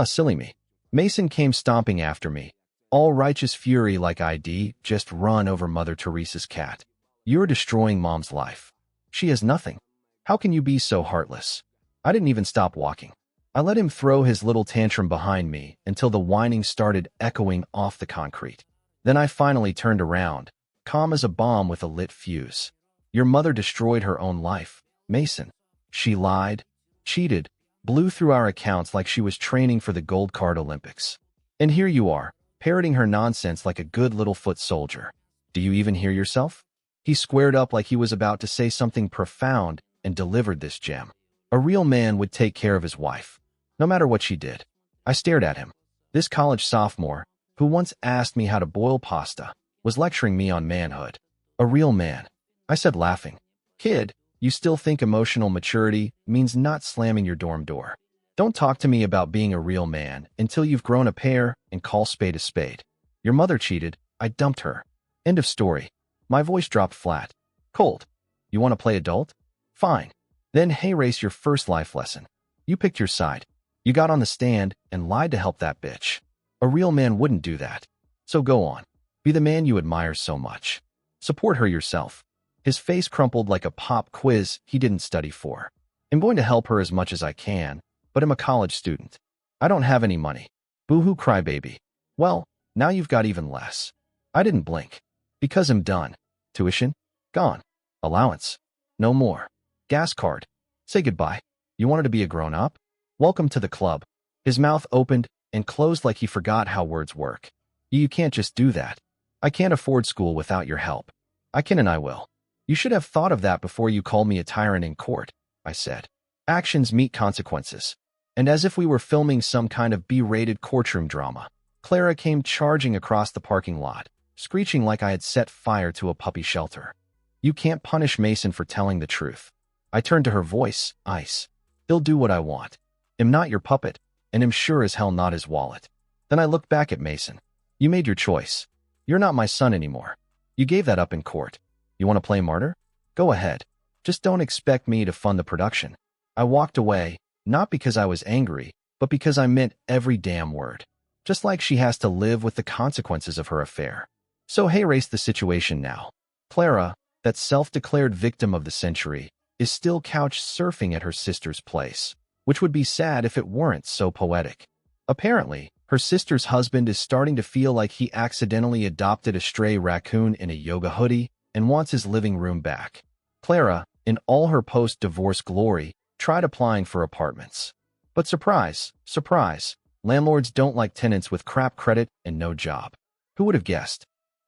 Silly me. Mason came stomping after me, all righteous fury like I'd just run over Mother Teresa's cat. "You're destroying Mom's life." She has nothing. How can you be so heartless? I didn't even stop walking. I let him throw his little tantrum behind me until the whining started echoing off the concrete. Then I finally turned around, calm as a bomb with a lit fuse. Your mother destroyed her own life, Mason. She lied, cheated, blew through our accounts like she was training for the Gold Card Olympics. And here you are, parroting her nonsense like a good little foot soldier. Do you even hear yourself? He squared up like he was about to say something profound and delivered this gem. A real man would take care of his wife, no matter what she did. I stared at him. This college sophomore, who once asked me how to boil pasta, was lecturing me on manhood. A real man. I said, laughing, "Kid, you still think emotional maturity means not slamming your dorm door. Don't talk to me about being a real man until you've grown a pair and call spade a spade. Your mother cheated. I dumped her. End of story." My voice dropped flat. Cold. You want to play adult? Fine. Then hey, race your first life lesson. You picked your side. You got on the stand and lied to help that bitch. A real man wouldn't do that. So go on. Be the man you admire so much. Support her yourself. His face crumpled like a pop quiz he didn't study for. I'm going to help her as much as I can, but I'm a college student. I don't have any money. Boo-hoo crybaby. Well, now you've got even less. I didn't blink. Because I'm done. Tuition? Gone. Allowance? No more. Gas card? Say goodbye. You wanted to be a grown-up? Welcome to the club. His mouth opened and closed like he forgot how words work. You can't just do that. I can't afford school without your help. I can and I will. You should have thought of that before you called me a tyrant in court, I said. Actions meet consequences. And as if we were filming some kind of B-rated courtroom drama, Clara came charging across the parking lot, screeching like I had set fire to a puppy shelter. You can't punish Mason for telling the truth. I turned to her voice, ice. He'll do what I want. I'm not your puppet, and I'm sure as hell not his wallet. Then I looked back at Mason. You made your choice. You're not my son anymore. You gave that up in court. You want to play martyr? Go ahead. Just don't expect me to fund the production. I walked away, not because I was angry, but because I meant every damn word. Just like she has to live with the consequences of her affair. So hey, race the situation now. Clara, that self-declared victim of the century, is still couch surfing at her sister's place, which would be sad if it weren't so poetic. Apparently, her sister's husband is starting to feel like he accidentally adopted a stray raccoon in a yoga hoodie and wants his living room back. Clara, in all her post-divorce glory, tried applying for apartments. But surprise, surprise, landlords don't like tenants with crap credit and no job. Who would have guessed?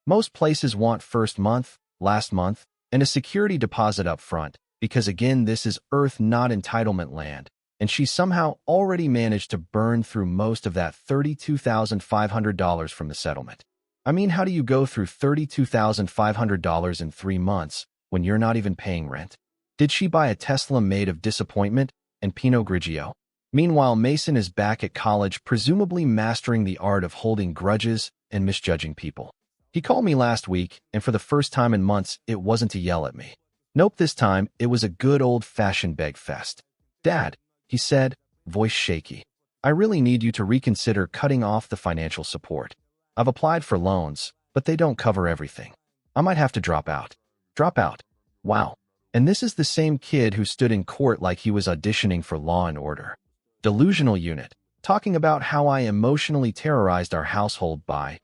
Most places want first month, last month, and a security deposit up front, because again, this is earth not entitlement land, and she somehow already managed to burn through most of that $32,500 from the settlement. I mean, how do you go through $32,500 in 3 months when you're not even paying rent? Did she buy a Tesla made of disappointment and Pinot Grigio? Meanwhile, Mason is back at college, presumably mastering the art of holding grudges and misjudging people. He called me last week, and for the first time in months, it wasn't to yell at me. Nope, this time, it was a good old-fashioned beg fest. Dad, he said, voice shaky, I really need you to reconsider cutting off the financial support. I've applied for loans, but they don't cover everything. I might have to drop out. Drop out. Wow. And this is the same kid who stood in court like he was auditioning for Law and Order. Delusional unit, talking about how I emotionally terrorized our household by,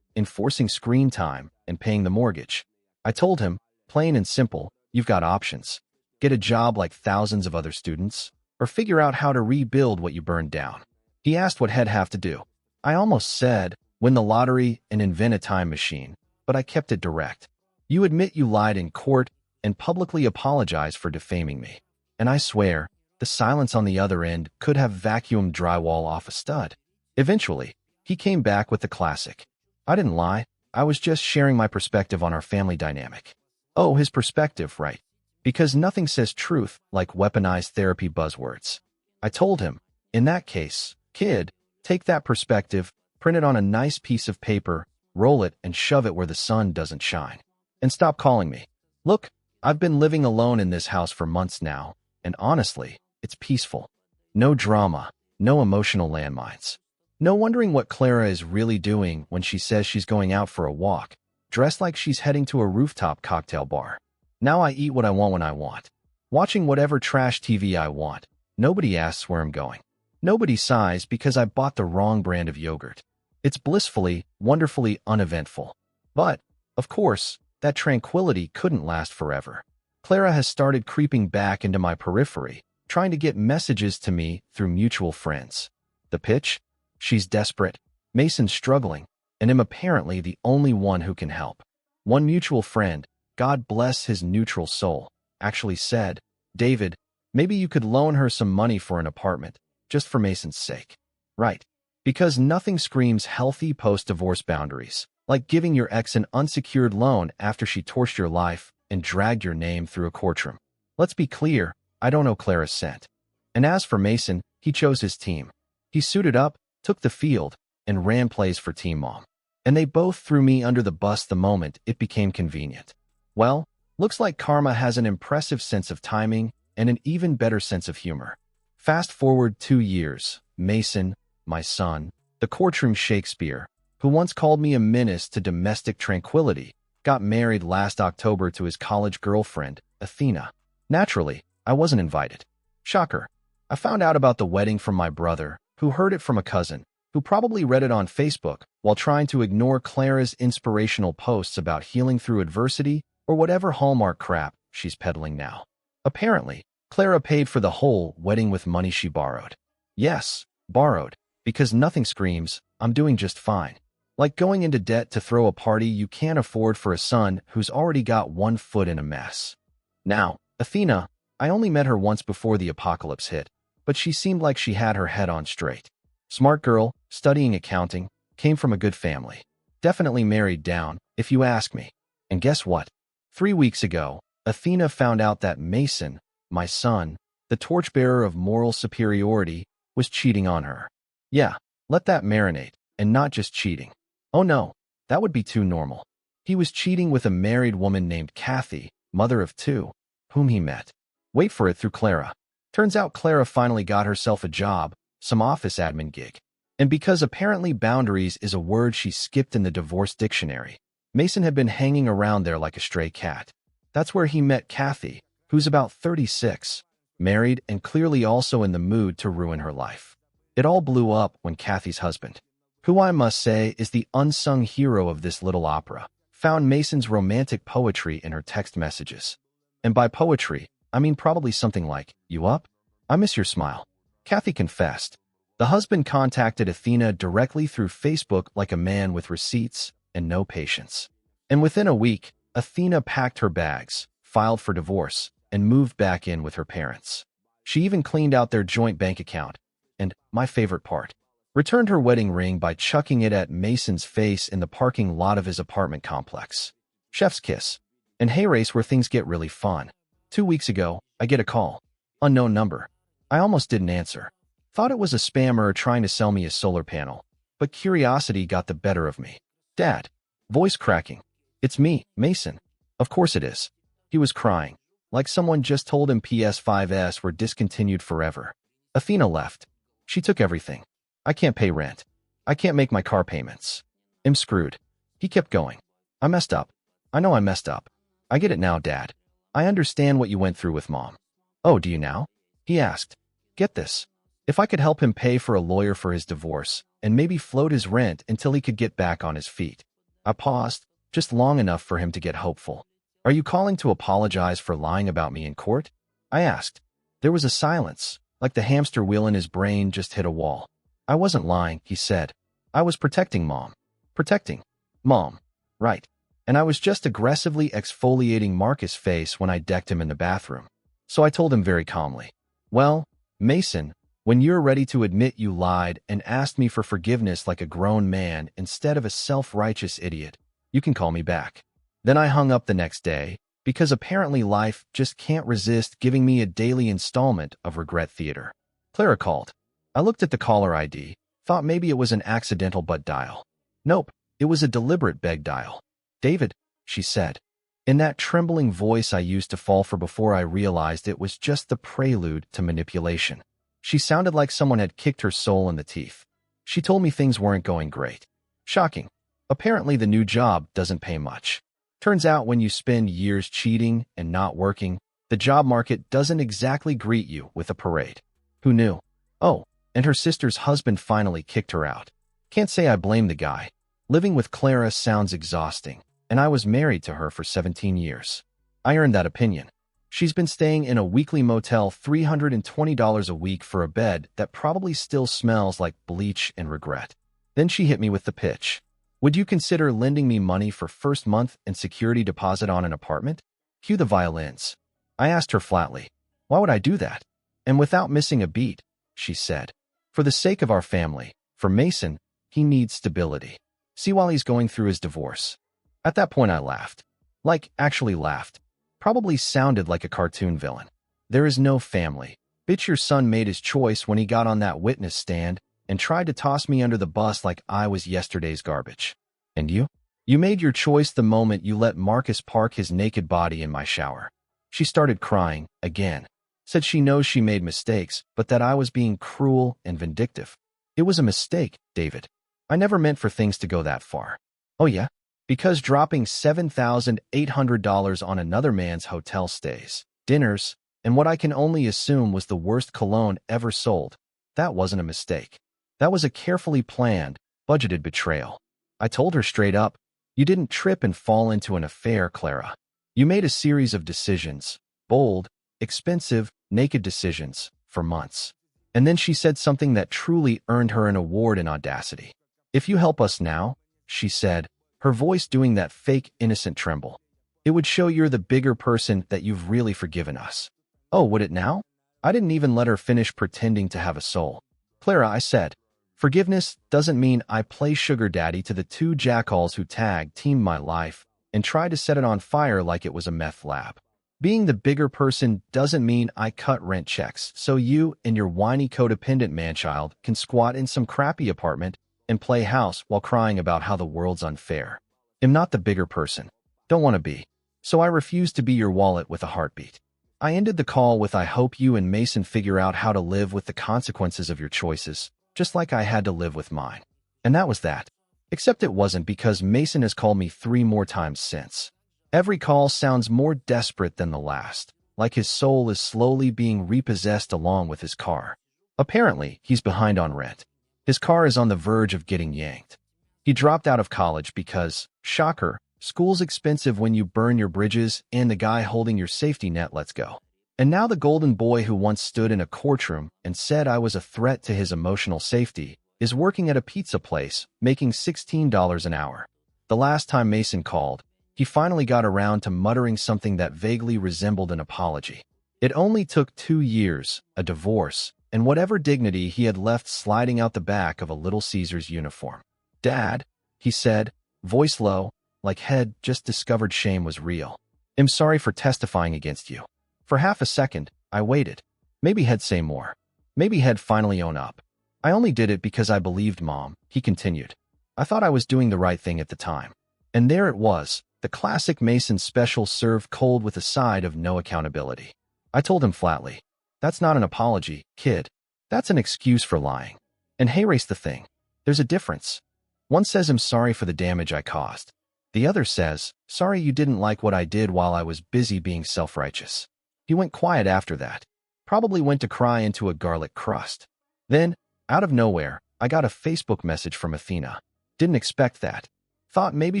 enforcing screen time and paying the mortgage. I told him, plain and simple, you've got options. Get a job like thousands of other students, or figure out how to rebuild what you burned down. He asked what he'd have to do. I almost said, win the lottery and invent a time machine, but I kept it direct. You admit you lied in court and publicly apologize for defaming me. And I swear, the silence on the other end could have vacuumed drywall off a stud. Eventually, he came back with the classic. I didn't lie. I was just sharing my perspective on our family dynamic. Oh, his perspective, right? Because nothing says truth like weaponized therapy buzzwords. I told him, in that case, kid, take that perspective, print it on a nice piece of paper, roll it and shove it where the sun doesn't shine. And stop calling me. Look, I've been living alone in this house for months now, and honestly, it's peaceful. No drama, no emotional landmines. No wondering what Clara is really doing when she says she's going out for a walk, dressed like she's heading to a rooftop cocktail bar. Now I eat what I want when I want. Watching whatever trash TV I want. Nobody asks where I'm going. Nobody sighs because I bought the wrong brand of yogurt. It's blissfully, wonderfully uneventful. But, of course, that tranquility couldn't last forever. Clara has started creeping back into my periphery, trying to get messages to me through mutual friends. The pitch? She's desperate. Mason's struggling, and am apparently the only one who can help. One mutual friend, God bless his neutral soul, actually said, "David, maybe you could loan her some money for an apartment, just for Mason's sake." Right. Because nothing screams healthy post-divorce boundaries, like giving your ex an unsecured loan after she torched your life and dragged your name through a courtroom. Let's be clear, I don't know Clara's scent. And as for Mason, he chose his team. He suited up, took the field, and ran plays for Team Mom. And they both threw me under the bus the moment it became convenient. Well, looks like karma has an impressive sense of timing and an even better sense of humor. Fast forward 2 years, Mason, my son, the courtroom Shakespeare, who once called me a menace to domestic tranquility, got married last October to his college girlfriend, Athena. Naturally, I wasn't invited. Shocker. I found out about the wedding from my brother, who heard it from a cousin, who probably read it on Facebook while trying to ignore Clara's inspirational posts about healing through adversity or whatever Hallmark crap she's peddling now. Apparently, Clara paid for the whole wedding with money she borrowed. Yes, borrowed, because nothing screams, "I'm doing just fine." Like going into debt to throw a party you can't afford for a son who's already got one foot in a mess. Now, Athena, I only met her once before the apocalypse hit, but she seemed like she had her head on straight. Smart girl, studying accounting, came from a good family. Definitely married down, if you ask me. And guess what? 3 weeks ago, Athena found out that Mason, my son, the torchbearer of moral superiority, was cheating on her. Yeah, let that marinate, and not just cheating. Oh no, that would be too normal. He was cheating with a married woman named Kathy, mother of 2, whom he met. Wait for it, through Clara. Turns out Clara finally got herself a job, some office admin gig. And because apparently boundaries is a word she skipped in the divorce dictionary, Mason had been hanging around there like a stray cat. That's where he met Kathy, who's about 36, married and clearly also in the mood to ruin her life. It all blew up when Kathy's husband, who I must say is the unsung hero of this little opera, found Mason's romantic poetry in her text messages. And by poetry, I mean probably something like, "You up? I miss your smile." Kathy confessed. The husband contacted Athena directly through Facebook like a man with receipts and no patience. And within a week, Athena packed her bags, filed for divorce, and moved back in with her parents. She even cleaned out their joint bank account. And, my favorite part, returned her wedding ring by chucking it at Mason's face in the parking lot of his apartment complex. Chef's kiss. And hey race where things get really fun. 2 weeks ago, I get a call. Unknown number. I almost didn't answer. Thought it was a spammer trying to sell me a solar panel. But curiosity got the better of me. "Dad." Voice cracking. "It's me, Mason." Of course it is. He was crying. Like someone just told him PS5s were discontinued forever. Athena left. She took everything. I can't pay rent. I can't make my car payments. I'm screwed. He kept going. "I messed up. I know I messed up. I get it now, Dad. I understand what you went through with Mom." "Oh, do you now?" he asked. Get this. If I could help him pay for a lawyer for his divorce, and maybe float his rent until he could get back on his feet. I paused, just long enough for him to get hopeful. "Are you calling to apologize for lying about me in court?" I asked. There was a silence, like the hamster wheel in his brain just hit a wall. "I wasn't lying," he said. "I was protecting Mom." Protecting Mom. Right. And I was just aggressively exfoliating Marcus' face when I decked him in the bathroom. So I told him very calmly, "Well, Mason, when you're ready to admit you lied and asked me for forgiveness like a grown man instead of a self-righteous idiot, you can call me back." Then I hung up the next day, because apparently life just can't resist giving me a daily installment of regret theater. Clara called. I looked at the caller ID, thought maybe it was an accidental butt dial. Nope, it was a deliberate beg dial. "David," she said, in that trembling voice I used to fall for before I realized it was just the prelude to manipulation. She sounded like someone had kicked her soul in the teeth. She told me things weren't going great. Shocking. Apparently the new job doesn't pay much. Turns out when you spend years cheating and not working, the job market doesn't exactly greet you with a parade. Who knew? Oh, and her sister's husband finally kicked her out. Can't say I blame the guy. Living with Clara sounds exhausting, and I was married to her for 17 years. I earned that opinion. She's been staying in a weekly motel $320 a week for a bed that probably still smells like bleach and regret. Then she hit me with the pitch. Would you consider lending me money for first month and security deposit on an apartment? Cue the violins. I asked her flatly, why would I do that? And without missing a beat, she said, for the sake of our family, for Mason, he needs stability. See, while he's going through his divorce. At that point I laughed. Like, actually laughed. Probably sounded like a cartoon villain. There is no family. Bitch, your son made his choice when he got on that witness stand and tried to toss me under the bus like I was yesterday's garbage. And you? You made your choice the moment you let Marcus park his naked body in my shower. She started crying, again. Said she knows she made mistakes, but that I was being cruel and vindictive. It was a mistake, David. I never meant for things to go that far. Oh yeah? Because dropping $7,800 on another man's hotel stays, dinners, and what I can only assume was the worst cologne ever sold, that wasn't a mistake. That was a carefully planned, budgeted betrayal. I told her straight up, you didn't trip and fall into an affair, Clara. You made a series of decisions, bold, expensive, naked decisions, for months. And then she said something that truly earned her an award in audacity. If you help us now, she said, her voice doing that fake innocent tremble, it would show you're the bigger person that you've really forgiven us. Oh, would it now? I didn't even let her finish pretending to have a soul. Clara, I said, forgiveness doesn't mean I play sugar daddy to the two jackals who tag-teamed my life and tried to set it on fire like it was a meth lab. Being the bigger person doesn't mean I cut rent checks so you and your whiny codependent manchild can squat in some crappy apartment and play house while crying about how the world's unfair. I'm not the bigger person. Don't want to be. So I refuse to be your wallet with a heartbeat. I ended the call with I hope you and Mason figure out how to live with the consequences of your choices, just like I had to live with mine. And that was that. Except it wasn't, because Mason has called me 3 more times since. Every call sounds more desperate than the last, like his soul is slowly being repossessed along with his car. Apparently, he's behind on rent. His car is on the verge of getting yanked. He dropped out of college because, shocker, school's expensive when you burn your bridges and the guy holding your safety net lets go. And now the golden boy who once stood in a courtroom and said I was a threat to his emotional safety is working at a pizza place, making $16 an hour. The last time Mason called, he finally got around to muttering something that vaguely resembled an apology. It only took 2 years, a divorce, and whatever dignity he had left sliding out the back of a Little Caesars uniform. Dad, he said, voice low, like head just discovered shame was real. I'm sorry for testifying against you. For half a second, I waited. Maybe he'd say more. Maybe he'd finally own up. I only did it because I believed Mom, he continued. I thought I was doing the right thing at the time. And there it was, the classic Mason special served cold with a side of no accountability. I told him flatly, that's not an apology, kid. That's an excuse for lying. And hey, race the thing. There's a difference. One says I'm sorry for the damage I caused. The other says, sorry you didn't like what I did while I was busy being self-righteous. He went quiet after that. Probably went to cry into a garlic crust. Then, out of nowhere, I got a Facebook message from Athena. Didn't expect that. Thought maybe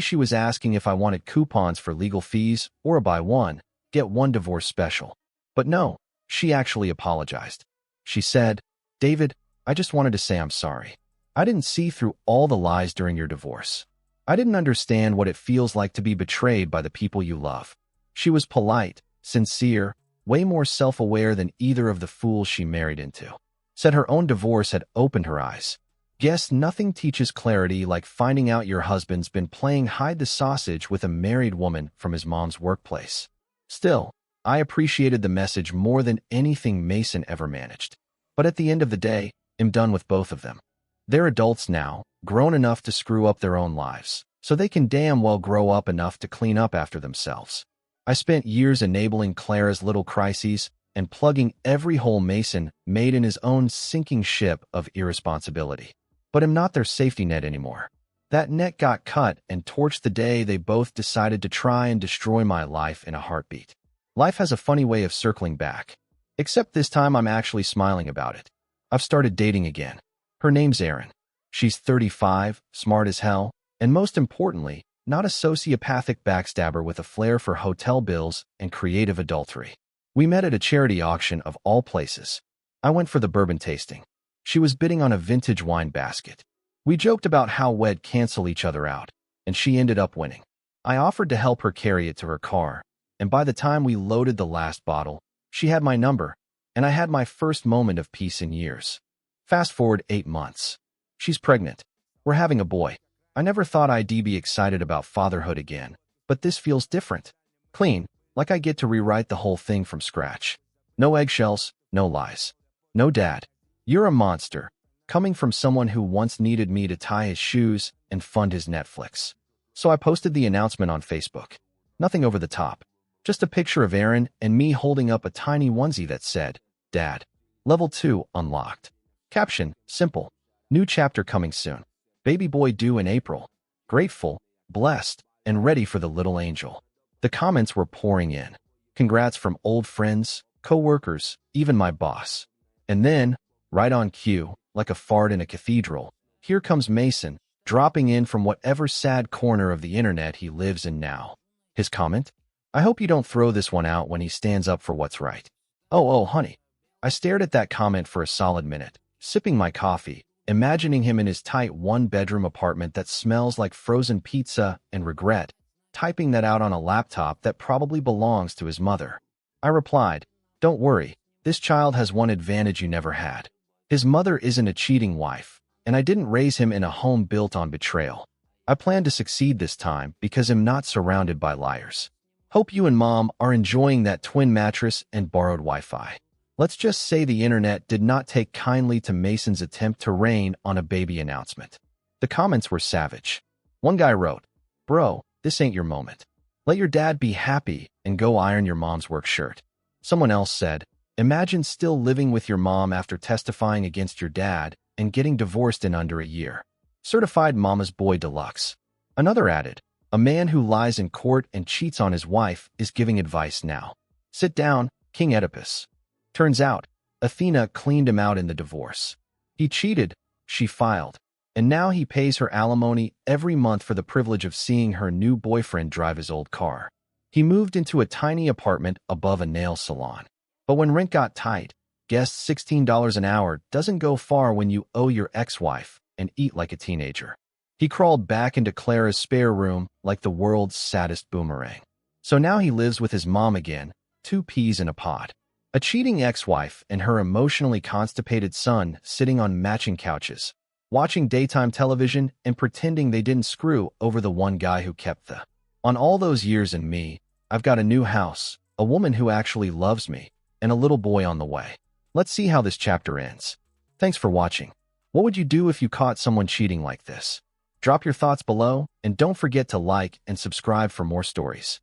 she was asking if I wanted coupons for legal fees or a buy one, get one divorce special. But no, she actually apologized. She said, David, I just wanted to say I'm sorry. I didn't see through all the lies during your divorce. I didn't understand what it feels like to be betrayed by the people you love. She was polite, sincere, way more self-aware than either of the fools she married into. Said her own divorce had opened her eyes. Guess nothing teaches clarity like finding out your husband's been playing hide the sausage with a married woman from his mom's workplace. Still, I appreciated the message more than anything Mason ever managed. But at the end of the day, I'm done with both of them. They're adults now, grown enough to screw up their own lives, so they can damn well grow up enough to clean up after themselves. I spent years enabling Clara's little crises and plugging every hole Mason made in his own sinking ship of irresponsibility. But I'm not their safety net anymore. That neck got cut and torched the day they both decided to try and destroy my life in a heartbeat. Life has a funny way of circling back. Except this time I'm actually smiling about it. I've started dating again. Her name's Erin. She's 35, smart as hell, and most importantly, not a sociopathic backstabber with a flair for hotel bills and creative adultery. We met at a charity auction of all places. I went for the bourbon tasting. She was bidding on a vintage wine basket. We joked about how we'd cancel each other out, and she ended up winning. I offered to help her carry it to her car, and by the time we loaded the last bottle, she had my number, and I had my first moment of peace in years. Fast forward 8 months. She's pregnant. We're having a boy. I never thought I'd be excited about fatherhood again, but this feels different. Clean, like I get to rewrite the whole thing from scratch. No eggshells, no lies. No dad. You're a monster. Coming from someone who once needed me to tie his shoes and fund his Netflix. So I posted the announcement on Facebook. Nothing over the top. Just a picture of Erin and me holding up a tiny onesie that said, Dad. Level 2 unlocked. Caption, simple. New chapter coming soon. Baby boy due in April. Grateful, blessed, and ready for the little angel. The comments were pouring in. Congrats from old friends, co-workers, even my boss. And then, right on cue, like a fart in a cathedral, here comes Mason, dropping in from whatever sad corner of the internet he lives in now. His comment? I hope you don't throw this one out when he stands up for what's right. Oh, honey. I stared at that comment for a solid minute, sipping my coffee, imagining him in his tight one-bedroom apartment that smells like frozen pizza and regret, typing that out on a laptop that probably belongs to his mother. I replied, don't worry, this child has one advantage you never had. His mother isn't a cheating wife, and I didn't raise him in a home built on betrayal. I plan to succeed this time because I'm not surrounded by liars. Hope you and Mom are enjoying that twin mattress and borrowed Wi-Fi. Let's just say the internet did not take kindly to Mason's attempt to rain on a baby announcement. The comments were savage. One guy wrote, Bro, this ain't your moment. Let your dad be happy and go iron your mom's work shirt. Someone else said, Imagine still living with your mom after testifying against your dad and getting divorced in under a year. Certified mama's boy deluxe. Another added, a man who lies in court and cheats on his wife is giving advice now. Sit down, King Oedipus. Turns out, Athena cleaned him out in the divorce. He cheated, she filed, and now he pays her alimony every month for the privilege of seeing her new boyfriend drive his old car. He moved into a tiny apartment above a nail salon. But when rent got tight, guess $16 an hour doesn't go far when you owe your ex-wife and eat like a teenager. He crawled back into Clara's spare room like the world's saddest boomerang. So now he lives with his mom again, 2 peas in a pod. A cheating ex-wife and her emotionally constipated son sitting on matching couches, watching daytime television and pretending they didn't screw over the one guy who kept the. On all those years and me, I've got a new house, a woman who actually loves me, and a little boy on the way. Let's see how this chapter ends. Thanks for watching. What would you do if you caught someone cheating like this? Drop your thoughts below, and don't forget to like and subscribe for more stories.